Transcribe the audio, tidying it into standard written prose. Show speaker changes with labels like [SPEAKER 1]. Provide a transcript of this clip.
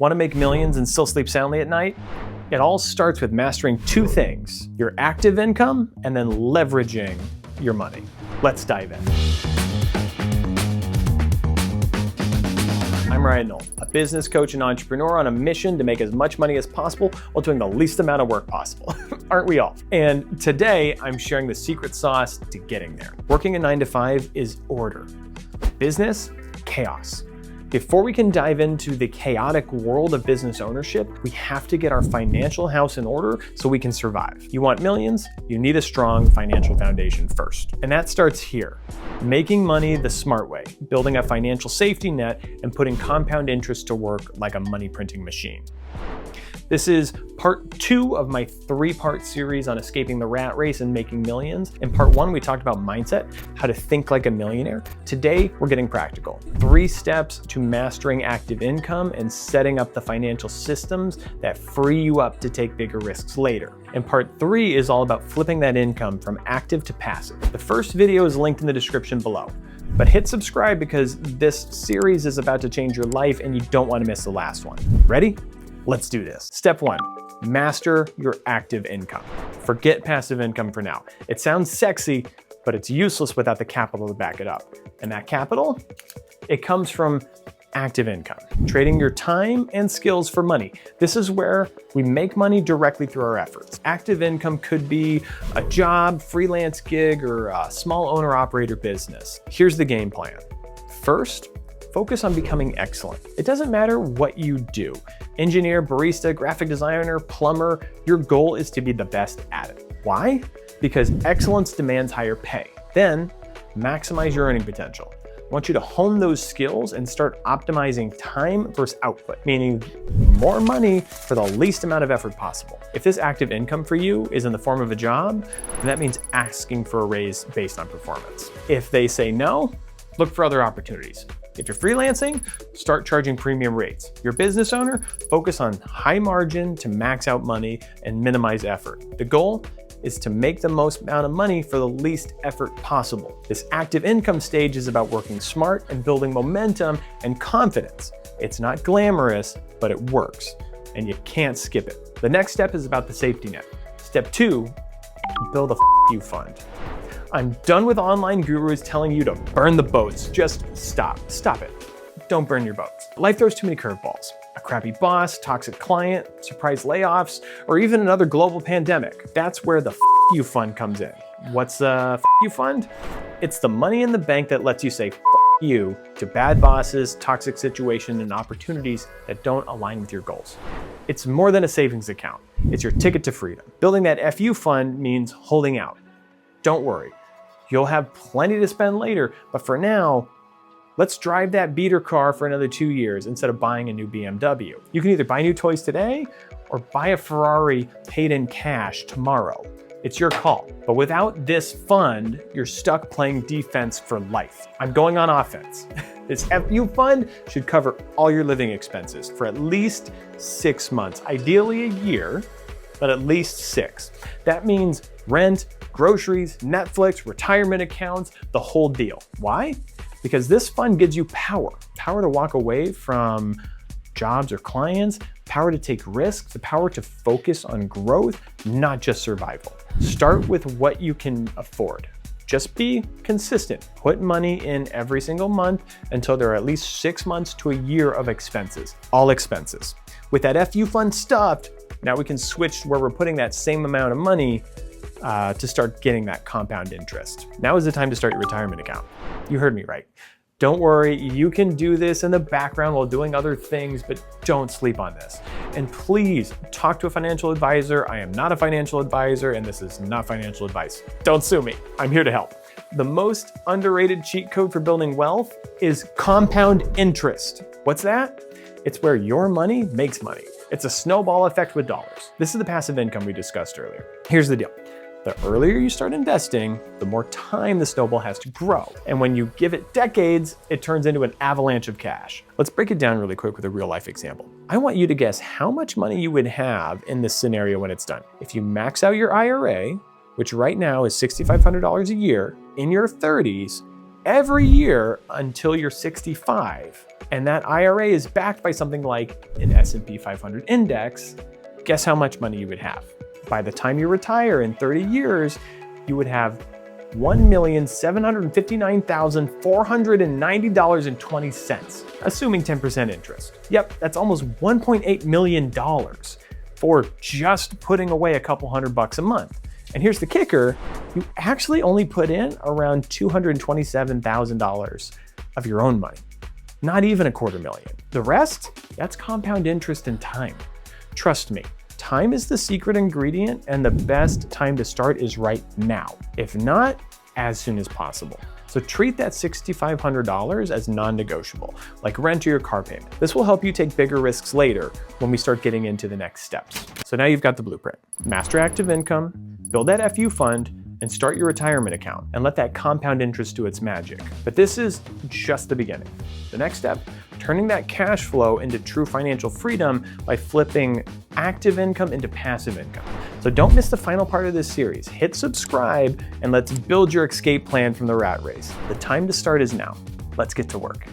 [SPEAKER 1] Want to make millions and still sleep soundly at night? It all starts with mastering two things: your active income and then leveraging your money. Let's dive in. I'm Knoll, a business coach and entrepreneur on a mission to make as much money as possible while doing the least amount of work possible. Aren't we all? And today I'm sharing the secret sauce to getting there. Working a 9-to-5 is order. Business, chaos. Before we can dive into the chaotic world of business ownership, we have to get our financial house in order so we can survive. You want millions? You need a strong financial foundation first. And that starts here. Making money the smart way, building a financial safety net, and putting compound interest to work like a money printing machine. This is part 2 of my 3-part series on escaping the rat race and making millions. In part 1, we talked about mindset, how to think like a millionaire. Today, we're getting practical. 3 steps to mastering active income and setting up the financial systems that free you up to take bigger risks later. And part 3 is all about flipping that income from active to passive. The first video is linked in the description below. But hit subscribe because this series is about to change your life and you don't want to miss the last one. Ready? Let's do this. Step 1, master your active income. Forget passive income for now. It sounds sexy, but it's useless without the capital to back it up. And that capital, it comes from active income, trading your time and skills for money. This is where we make money directly through our efforts. Active income could be a job, freelance gig, or a small owner-operator business. Here's the game plan. First, focus on becoming excellent. It doesn't matter what you do. Engineer, barista, graphic designer, plumber, your goal is to be the best at it. Why? Because excellence demands higher pay. Then, maximize your earning potential. I want you to hone those skills and start optimizing time versus output, meaning more money for the least amount of effort possible. If this active income for you is in the form of a job, then that means asking for a raise based on performance. If they say no, look for other opportunities. If you're freelancing, start charging premium rates. You're a business owner, focus on high margin to max out money and minimize effort. The goal is to make the most amount of money for the least effort possible. This active income stage is about working smart and building momentum and confidence. It's not glamorous, but it works, and you can't skip it. The next step is about the safety net. Step 2, build a you fund. I'm done with online gurus telling you to burn the boats. Just stop it. Don't burn your boats. Life throws too many curveballs. A crappy boss, toxic client, surprise layoffs, or even another global pandemic. That's where the you fund comes in. What's a you fund? It's the money in the bank that lets you say you to bad bosses, toxic situations, and opportunities that don't align with your goals. It's more than a savings account. It's your ticket to freedom. Building that FU fund means holding out. Don't worry. You'll have plenty to spend later, but for now, let's drive that beater car for another 2 years instead of buying a new BMW. You can either buy new toys today or buy a Ferrari paid in cash tomorrow. It's your call. But without this fund, you're stuck playing defense for life. I'm going on offense. This FU fund should cover all your living expenses for at least 6 months, ideally a year, but at least 6. That means rent, groceries, Netflix, retirement accounts, the whole deal. Why? Because this fund gives you power to walk away from jobs or clients, power to take risks, the power to focus on growth, not just survival. Start with what you can afford. Just be consistent. Put money in every single month until there are at least 6 months to a year of expenses, all expenses. With that FU fund stuffed, now we can switch where we're putting that same amount of money to start getting that compound interest. Now is the time to start your retirement account. You heard me right. Don't worry, you can do this in the background while doing other things, but don't sleep on this. And please talk to a financial advisor. I am not a financial advisor, and this is not financial advice. Don't sue me. I'm here to help. The most underrated cheat code for building wealth is compound interest. What's that? It's where your money makes money. It's a snowball effect with dollars. This is the passive income we discussed earlier. Here's the deal. The earlier you start investing, the more time the snowball has to grow. And when you give it decades, it turns into an avalanche of cash. Let's break it down really quick with a real life example. I want you to guess how much money you would have in this scenario when it's done. If you max out your IRA, which right now is $6,500 a year, in your 30s, every year until you're 65, and that IRA is backed by something like an S&P 500 index, guess how much money you would have? By the time you retire in 30 years, you would have $1,759,490.20, assuming 10% interest. Yep, that's almost $1.8 million for just putting away a couple $100 a month. And here's the kicker, you actually only put in around $227,000 of your own money. Not even $250,000. The rest, that's compound interest and time. Trust me, time is the secret ingredient, and the best time to start is right now. If not, as soon as possible. So treat that $6,500 as non-negotiable, like rent or your car payment. This will help you take bigger risks later when we start getting into the next steps. So now you've got the blueprint. Master active income, build that FU fund, and start your retirement account, and let that compound interest do its magic. But this is just the beginning. The next step, turning that cash flow into true financial freedom by flipping active income into passive income. So don't miss the final part of this series. Hit subscribe and let's build your escape plan from the rat race. The time to start is now. Let's get to work.